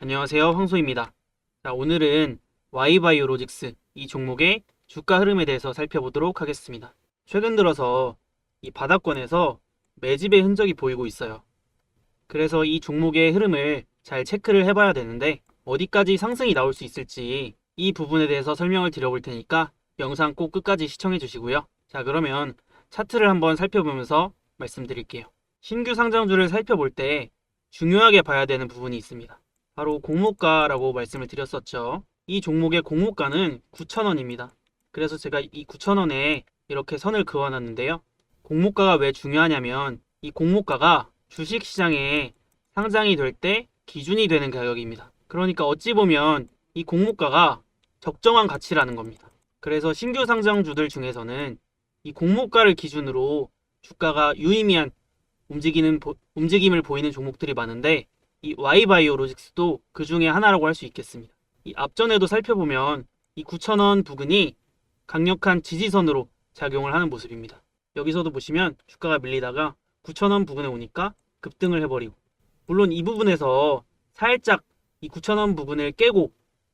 안녕하세요, 황소입니다. 자, 오늘은 Y바이오로직스 이 종목의 주가 흐름에 대해서 살펴보도록 하겠습니다. 최근 들어서 이 바닥권에서 매집의 흔적이 보이고 있어요. 그래서 이 종목의 흐름을 잘 체크를 해봐야 되는데 어디까지 상승이 나올 수 있을지 이 부분에 대해서 설명을 드려볼 테니까 영상 꼭 끝까지 시청해 주시고요. 자, 그러면 차트를 한번 살펴보면서 말씀드릴게요. 신규 상장주를 살펴볼 때 중요하게 봐야 되는 부분이 있습니다. 바로 공모가라고 말씀을 드렸었죠. 이 종목의 공모가는 9,000원입니다. 그래서 제가 이 9,000원에 이렇게 선을 그어놨는데요. 공모가가 왜 중요하냐면 이 공모가가 주식시장에 상장이 될 때 기준이 되는 가격입니다. 그러니까 어찌 보면 이 공모가가 적정한 가치라는 겁니다. 그래서 신규 상장주들 중에서는 이 공모가를 기준으로 주가가 유의미한 움직임을 보이는 종목들이 많은데 이 Y바이오로직스도 그 중에 하나라고 할 수 있겠습니다. 이 앞전에도 살펴보면 이 9,000원 부근이 강력한 지지선으로 작용을 하는 모습입니다. 여기서도 보시면 주가가 밀리다가 9,000원 부근에 오니까 급등을 해버리고, 물론 이 부분에서 살짝 이 9,000원 부근을 깨고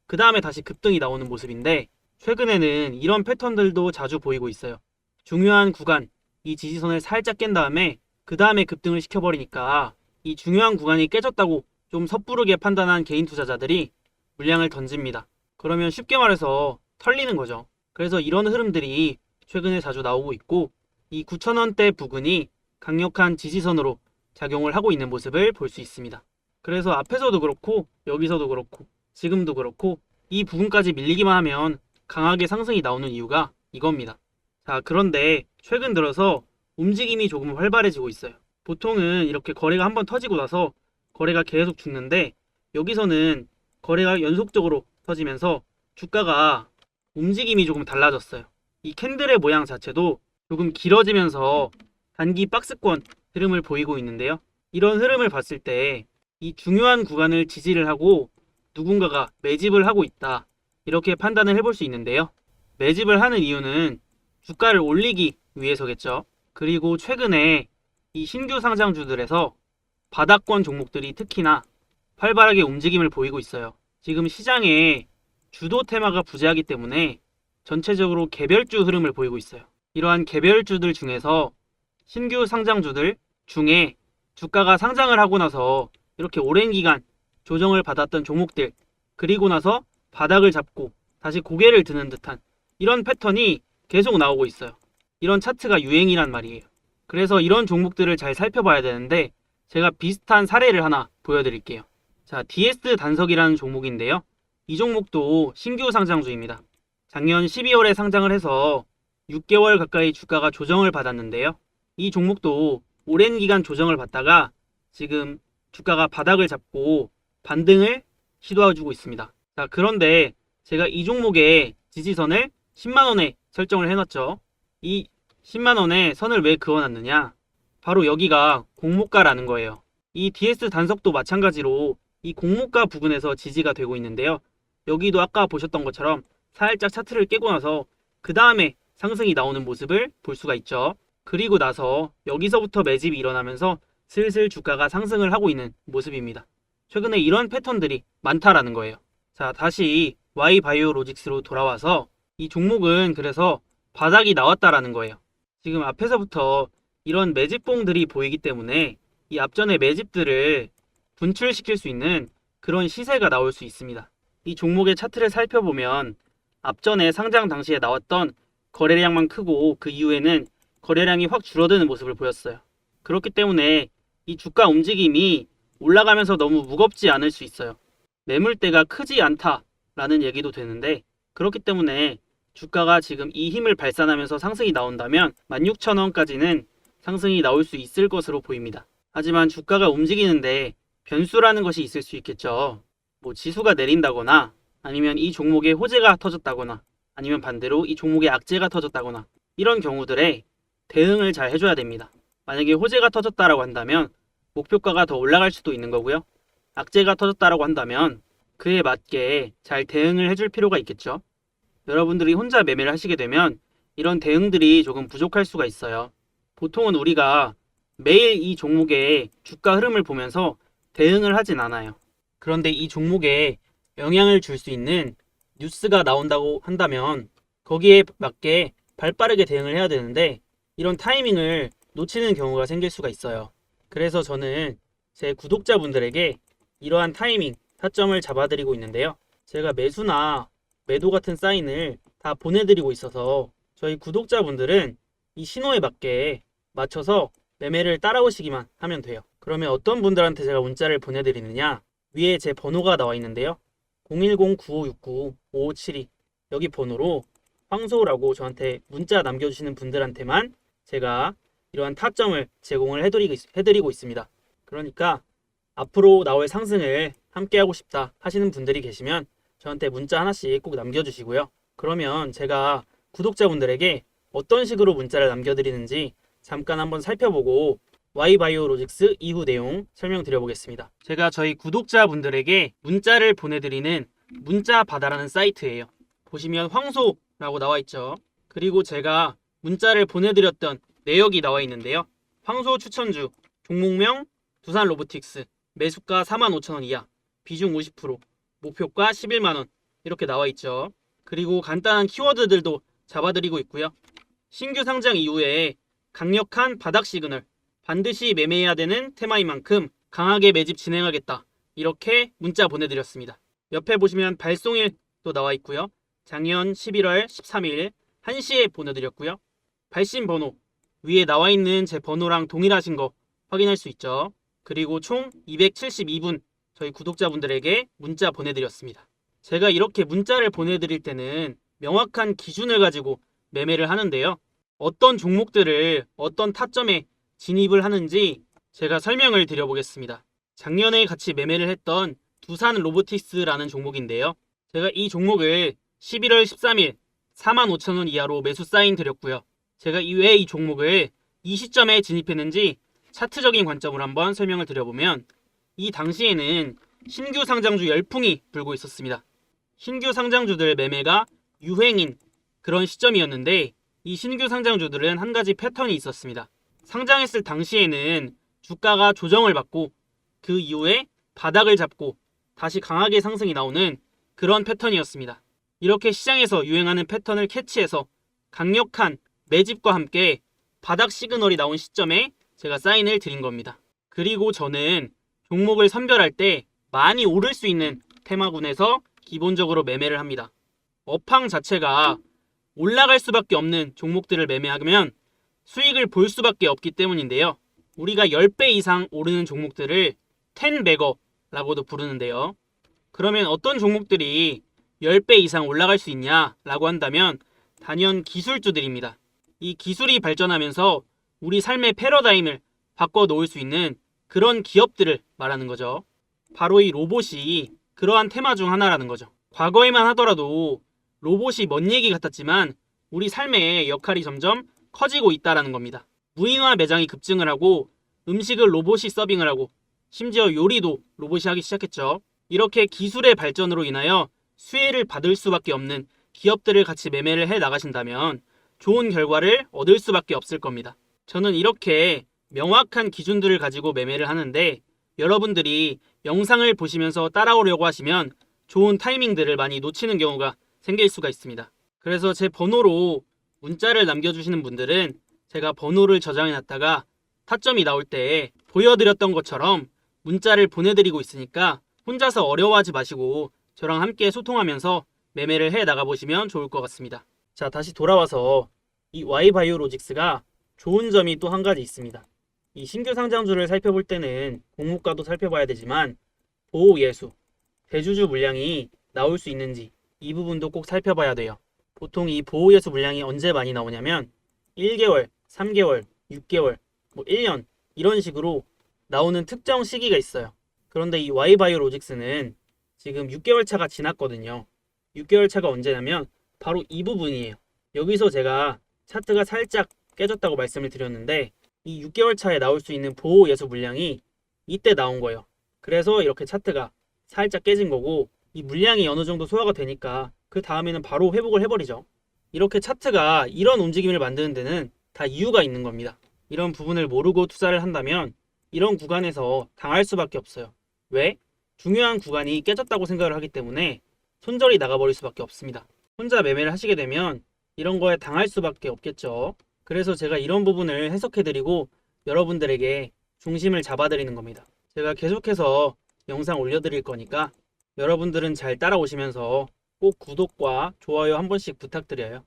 그 다음에 다시 급등이 나오는 모습인데, 최근에는 이런 패턴들도 자주 보이고 있어요. 중요한 구간, 이 지지선을 살짝 깬 다음에 그 다음에 급등을 시켜버리니까 이 중요한 구간이 깨졌다고 좀 섣부르게 판단한 개인 투자자들이 물량을 던집니다. 그러면 쉽게 말해서 털리는 거죠. 그래서 이런 흐름들이 최근에 자주 나오고 있고, 이 9,000원대 부근이 강력한 지지선으로 작용을 하고 있는 모습을 볼 수 있습니다. 그래서 앞에서도 그렇고 여기서도 그렇고 지금도 그렇고 이 부분까지 밀리기만 하면 강하게 상승이 나오는 이유가 이겁니다. 자, 그런데 최근 들어서 움직임이 조금 활발해지고 있어요. 보통은 이렇게 거래가 한번 터지고 나서 거래가 계속 죽는데, 여기서는 거래가 연속적으로 터지면서 주가가 움직임이 조금 달라졌어요. 이 캔들의 모양 자체도 조금 길어지면서 단기 박스권 흐름을 보이고 있는데요. 이런 흐름을 봤을 때 이 중요한 구간을 지지를 하고 누군가가 매집을 하고 있다, 이렇게 판단을 해볼 수 있는데요. 매집을 하는 이유는 주가를 올리기 위해서겠죠. 그리고 최근에 이 신규 상장주들에서 바닥권 종목들이 특히나 활발하게 움직임을 보이고 있어요. 지금 시장에 주도 테마가 부재하기 때문에 전체적으로 개별주 흐름을 보이고 있어요. 이러한 개별주들 중에서 신규 상장주들 중에 주가가 상장을 하고 나서 이렇게 오랜 기간 조정을 받았던 종목들, 그리고 나서 바닥을 잡고 다시 고개를 드는 듯한 이런 패턴이 계속 나오고 있어요. 이런 차트가 유행이란 말이에요. 그래서 이런 종목들을 잘 살펴봐야 되는데, 제가 비슷한 사례를 하나 보여드릴게요. 자, DS 단석이라는 종목인데요. 이 종목도 신규 상장주입니다. 작년 12월에 상장을 해서 6개월 가까이 주가가 조정을 받았는데요. 이 종목도 오랜 기간 조정을 받다가 지금 주가가 바닥을 잡고 반등을 시도해주고 있습니다. 자, 그런데 제가 이 종목의 지지선을 10만원에 설정을 해놨죠. 이 10만원에 선을 왜 그어놨느냐? 바로 여기가 공모가라는 거예요. 이 DS 단석도 마찬가지로 이 공모가 부근에서 지지가 되고 있는데요. 여기도 아까 보셨던 것처럼 살짝 차트를 깨고 나서 그 다음에 상승이 나오는 모습을 볼 수가 있죠. 그리고 나서 여기서부터 매집이 일어나면서 슬슬 주가가 상승을 하고 있는 모습입니다. 최근에 이런 패턴들이 많다라는 거예요. 자, 다시 Y바이오로직스로 돌아와서 이 종목은 그래서 바닥이 나왔다라는 거예요. 지금 앞에서부터 이런 매집봉들이 보이기 때문에 이 앞전의 매집들을 분출시킬 수 있는 그런 시세가 나올 수 있습니다. 이 종목의 차트를 살펴보면 앞전에 상장 당시에 나왔던 거래량만 크고 그 이후에는 거래량이 확 줄어드는 모습을 보였어요. 그렇기 때문에 이 주가 움직임이 올라가면서 너무 무겁지 않을 수 있어요. 매물대가 크지 않다라는 얘기도 되는데, 그렇기 때문에 주가가 지금 이 힘을 발산하면서 상승이 나온다면 16,000원까지는 상승이 나올 수 있을 것으로 보입니다. 하지만 주가가 움직이는데 변수라는 것이 있을 수 있겠죠. 뭐 지수가 내린다거나, 아니면 이 종목에 호재가 터졌다거나, 아니면 반대로 이 종목에 악재가 터졌다거나, 이런 경우들에 대응을 잘 해줘야 됩니다. 만약에 호재가 터졌다라고 한다면 목표가가 더 올라갈 수도 있는 거고요. 악재가 터졌다라고 한다면 그에 맞게 잘 대응을 해줄 필요가 있겠죠. 여러분들이 혼자 매매를 하시게 되면 이런 대응들이 조금 부족할 수가 있어요. 보통은 우리가 매일 이 종목의 주가 흐름을 보면서 대응을 하진 않아요. 그런데 이 종목에 영향을 줄 수 있는 뉴스가 나온다고 한다면 거기에 맞게 발빠르게 대응을 해야 되는데 이런 타이밍을 놓치는 경우가 생길 수가 있어요. 그래서 저는 제 구독자분들에게 이러한 타이밍, 타점을 잡아드리고 있는데요. 제가 매수나 매도 같은 사인을 다 보내드리고 있어서 저희 구독자분들은 이 신호에 맞게 맞춰서 매매를 따라오시기만 하면 돼요. 그러면 어떤 분들한테 제가 문자를 보내드리느냐? 위에 제 번호가 나와 있는데요. 010-9569-5572 여기 번호로 황소라고 저한테 문자 남겨주시는 분들한테만 제가 이러한 타점을 제공을 해드리고 있습니다. 그러니까 앞으로 나올 상승을 함께 하고 싶다 하시는 분들이 계시면 저한테 문자 하나씩 꼭 남겨주시고요. 그러면 제가 구독자분들에게 어떤 식으로 문자를 남겨드리는지 잠깐 한번 살펴보고 Y바이오로직스 이후 내용 설명드려보겠습니다. 제가 저희 구독자분들에게 문자를 보내드리는 문자바다라는 사이트예요. 보시면 황소라고 나와 있죠. 그리고 제가 문자를 보내드렸던 내역이 나와 있는데요. 황소 추천주, 종목명 두산 로보틱스, 매수가 45,000원 이하, 비중 50%, 목표가 11만원 이렇게 나와 있죠. 그리고 간단한 키워드들도 잡아드리고 있고요. 신규 상장 이후에 강력한 바닥 시그널, 반드시 매매해야 되는 테마인 만큼 강하게 매집 진행하겠다. 이렇게 문자 보내드렸습니다. 옆에 보시면 발송일도 나와 있고요. 작년 11월 13일 1시에 보내드렸고요. 발신 번호 위에 나와 있는 제 번호랑 동일하신 거 확인할 수 있죠. 그리고 총 272분 저희 구독자분들에게 문자 보내드렸습니다. 제가 이렇게 문자를 보내드릴 때는 명확한 기준을 가지고 매매를 하는데요. 어떤 종목들을 어떤 타점에 진입을 하는지 제가 설명을 드려보겠습니다. 작년에 같이 매매를 했던 두산 로보틱스라는 종목인데요. 제가 이 종목을 11월 13일 45,000원 이하로 매수 사인 드렸고요. 제가 왜 이 종목을 이 시점에 진입했는지 차트적인 관점으로 한번 설명을 드려보면 이 당시에는 신규 상장주 열풍이 불고 있었습니다. 신규 상장주들 매매가 유행인 그런 시점이었는데 이 신규 상장주들은 한 가지 패턴이 있었습니다. 상장했을 당시에는 주가가 조정을 받고 그 이후에 바닥을 잡고 다시 강하게 상승이 나오는 그런 패턴이었습니다. 이렇게 시장에서 유행하는 패턴을 캐치해서 강력한 매집과 함께 바닥 시그널이 나온 시점에 제가 사인을 드린 겁니다. 그리고 저는 종목을 선별할 때 많이 오를 수 있는 테마군에서 기본적으로 매매를 합니다. 업황 자체가 올라갈 수밖에 없는 종목들을 매매하면 수익을 볼 수밖에 없기 때문인데요. 우리가 10배 이상 오르는 종목들을 10배거라고도 부르는데요. 그러면 어떤 종목들이 10배 이상 올라갈 수 있냐라고 한다면 단연 기술주들입니다. 이 기술이 발전하면서 우리 삶의 패러다임을 바꿔놓을 수 있는 그런 기업들을 말하는 거죠. 바로 이 로봇이 그러한 테마 중 하나라는 거죠. 과거에만 하더라도 로봇이 먼 얘기 같았지만 우리 삶의 역할이 점점 커지고 있다는 겁니다. 무인화 매장이 급증을 하고 음식을 로봇이 서빙을 하고 심지어 요리도 로봇이 하기 시작했죠. 이렇게 기술의 발전으로 인하여 수혜를 받을 수밖에 없는 기업들을 같이 매매를 해 나가신다면 좋은 결과를 얻을 수밖에 없을 겁니다. 저는 이렇게 명확한 기준들을 가지고 매매를 하는데 여러분들이 영상을 보시면서 따라오려고 하시면 좋은 타이밍들을 많이 놓치는 경우가 생길 수가 있습니다. 그래서 제 번호로 문자를 남겨주시는 분들은 제가 번호를 저장해놨다가 타점이 나올 때 보여드렸던 것처럼 문자를 보내드리고 있으니까 혼자서 어려워하지 마시고 저랑 함께 소통하면서 매매를 해 나가보시면 좋을 것 같습니다. 자, 다시 돌아와서 이 Y바이오로직스가 좋은 점이 또 한 가지 있습니다. 이 신규 상장주를 살펴볼 때는 공모가도 살펴봐야 되지만 보호예수, 대주주 물량이 나올 수 있는지 이 부분도 꼭 살펴봐야 돼요. 보통 이 보호예수 물량이 언제 많이 나오냐면 1개월, 3개월, 6개월, 1년 이런 식으로 나오는 특정 시기가 있어요. 그런데 이 Y바이오로직스는 지금 6개월 차가 지났거든요. 6개월 차가 언제냐면 바로 이 부분이에요. 여기서 제가 차트가 살짝 깨졌다고 말씀을 드렸는데 이 6개월 차에 나올 수 있는 보호 예수 물량이 이때 나온 거예요. 그래서 이렇게 차트가 살짝 깨진 거고 이 물량이 어느 정도 소화가 되니까 그 다음에는 바로 회복을 해버리죠. 이렇게 차트가 이런 움직임을 만드는 데는 다 이유가 있는 겁니다. 이런 부분을 모르고 투자를 한다면 이런 구간에서 당할 수밖에 없어요. 왜? 중요한 구간이 깨졌다고 생각을 하기 때문에 손절이 나가버릴 수밖에 없습니다. 혼자 매매를 하시게 되면 이런 거에 당할 수밖에 없겠죠. 그래서 제가 이런 부분을 해석해드리고 여러분들에게 중심을 잡아드리는 겁니다. 제가 계속해서 영상 올려드릴 거니까 여러분들은 잘 따라오시면서 꼭 구독과 좋아요 한 번씩 부탁드려요.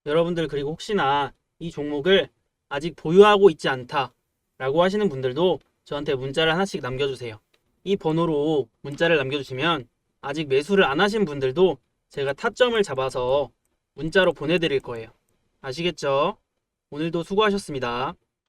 여러분들 그리고 혹시나 이 종목을 아직 보유하고 있지 않다 라고 하시는 분들도 저한테 문자를 하나씩 남겨주세요. 이 번호로 문자를 남겨주시면 아직 매수를 안 하신 분들도 제가 타점을 잡아서 문자로 보내드릴 거예요. 아시겠죠? 오늘도 수고하셨습니다.